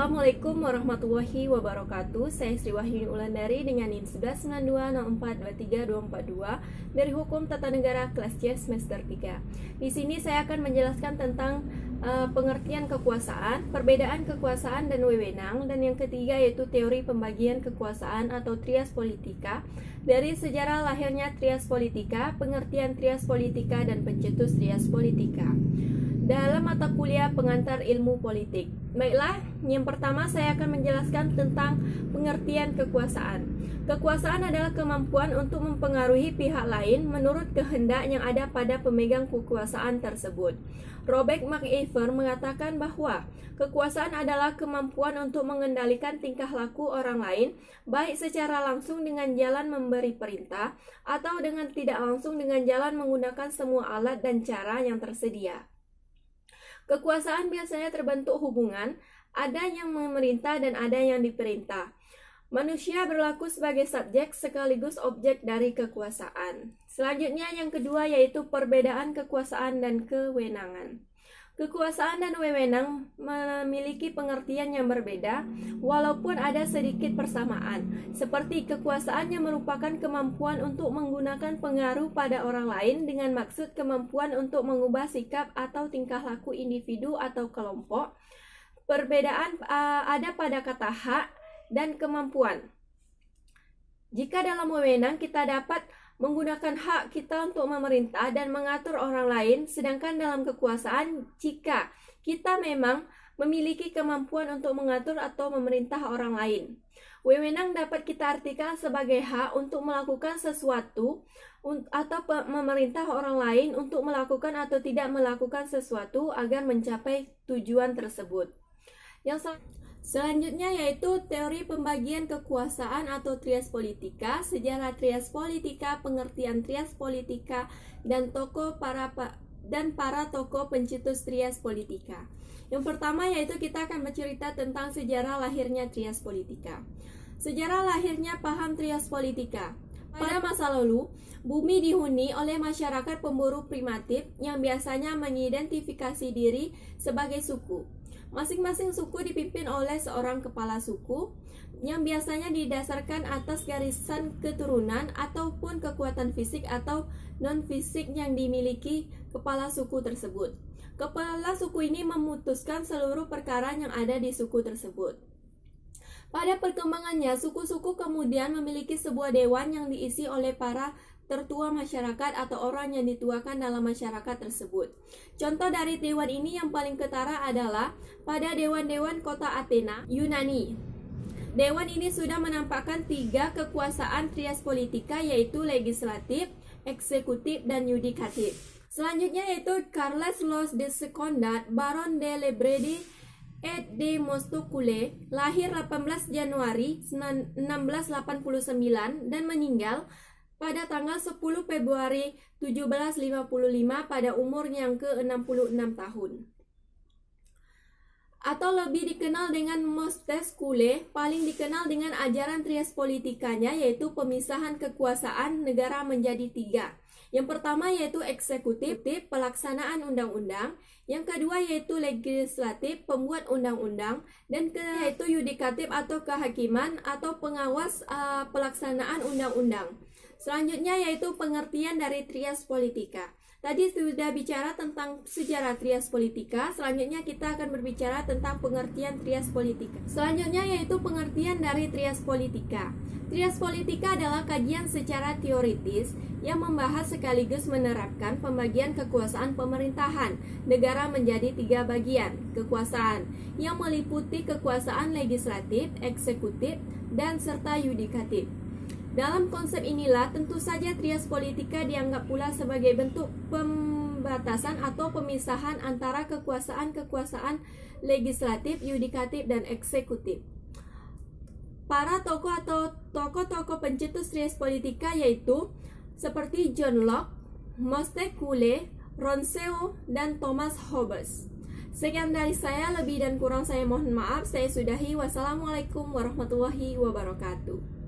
Assalamualaikum warahmatullahi wabarakatuh. Saya Sri Wahyuni Ulandari dengan NIM 192042322 dari Hukum Tata Negara kelas C semester 3. Di sini saya akan menjelaskan tentang pengertian kekuasaan, perbedaan kekuasaan dan wewenang, dan yang ketiga yaitu teori pembagian kekuasaan atau trias politika, dari sejarah lahirnya trias politika, pengertian trias politika, dan pencetus trias politika dalam mata kuliah pengantar ilmu politik. Baiklah, yang pertama saya akan menjelaskan tentang pengertian kekuasaan. Kekuasaan adalah kemampuan untuk mempengaruhi pihak lain menurut kehendak yang ada pada pemegang kekuasaan tersebut. Robert McIver mengatakan bahwa kekuasaan adalah kemampuan untuk mengendalikan tingkah laku orang lain, baik secara langsung dengan jalan memberi perintah, atau dengan tidak langsung dengan jalan menggunakan semua alat dan cara yang tersedia. Kekuasaan biasanya terbentuk hubungan, ada yang memerintah dan ada yang diperintah. Manusia berlaku sebagai subjek sekaligus objek dari kekuasaan. Selanjutnya yang kedua yaitu perbedaan kekuasaan dan kewenangan. Kekuasaan dan wewenang memiliki pengertian yang berbeda, walaupun ada sedikit persamaan. Seperti kekuasaan yang merupakan kemampuan untuk menggunakan pengaruh pada orang lain dengan maksud kemampuan untuk mengubah sikap atau tingkah laku individu atau kelompok. Perbedaan ada pada kata hak dan kemampuan. Jika dalam wewenang kita dapat menggunakan hak kita untuk memerintah dan mengatur orang lain, sedangkan dalam kekuasaan, jika kita memang memiliki kemampuan untuk mengatur atau memerintah orang lain. Wewenang dapat kita artikan sebagai hak untuk melakukan sesuatu atau memerintah orang lain untuk melakukan atau tidak melakukan sesuatu agar mencapai tujuan tersebut. Yang selanjutnya yaitu teori pembagian kekuasaan atau trias politika, sejarah trias politika, pengertian trias politika, dan para tokoh pencetus trias politika. Yang pertama yaitu kita akan bercerita tentang sejarah lahirnya trias politika. Sejarah lahirnya paham trias politika. Pada masa lalu, bumi dihuni oleh masyarakat pemburu primitif yang biasanya mengidentifikasi diri sebagai suku. Masing-masing suku dipimpin oleh seorang kepala suku yang biasanya didasarkan atas garisan keturunan ataupun kekuatan fisik atau non-fisik yang dimiliki kepala suku tersebut. Kepala suku ini memutuskan seluruh perkara yang ada di suku tersebut. Pada perkembangannya, suku-suku kemudian memiliki sebuah dewan yang diisi oleh para tertua masyarakat atau orang yang dituakan dalam masyarakat tersebut. Contoh dari dewan ini yang paling ketara adalah pada dewan-dewan kota Athena, Yunani. Dewan ini sudah menampakkan 3 kekuasaan trias politika, yaitu legislatif, eksekutif, dan yudikatif. Selanjutnya yaitu Carles Los de Secondat, Baron de Lebrede et de Mostocule, lahir 18 Januari 1689 dan meninggal pada tanggal 10 Februari 1755 pada umur yang ke-66 tahun. Atau lebih dikenal dengan Montesquieu, paling dikenal dengan ajaran trias politikanya yaitu pemisahan kekuasaan negara menjadi 3. Yang pertama yaitu eksekutif, pelaksanaan undang-undang. Yang kedua yaitu legislatif, pembuat undang-undang. Dan ketiga yaitu yudikatif atau kehakiman atau pengawas pelaksanaan undang-undang. Selanjutnya yaitu pengertian dari trias politika. Tadi sudah bicara tentang sejarah trias politika, selanjutnya kita akan berbicara tentang pengertian trias politika. Selanjutnya yaitu pengertian dari trias politika. Trias politika adalah kajian secara teoritis yang membahas sekaligus menerapkan pembagian kekuasaan pemerintahan negara menjadi 3 bagian kekuasaan yang meliputi kekuasaan legislatif, eksekutif, dan serta yudikatif. Dalam konsep inilah tentu saja trias politika dianggap pula sebagai bentuk pembatasan atau pemisahan antara kekuasaan-kekuasaan legislatif, yudikatif, dan eksekutif. Para tokoh atau tokoh-tokoh pencetus trias politika yaitu seperti John Locke, Montesquieu, Rousseau, dan Thomas Hobbes. Sekian dari saya, lebih dan kurang saya mohon maaf. Saya sudahi. Wassalamualaikum warahmatullahi wabarakatuh.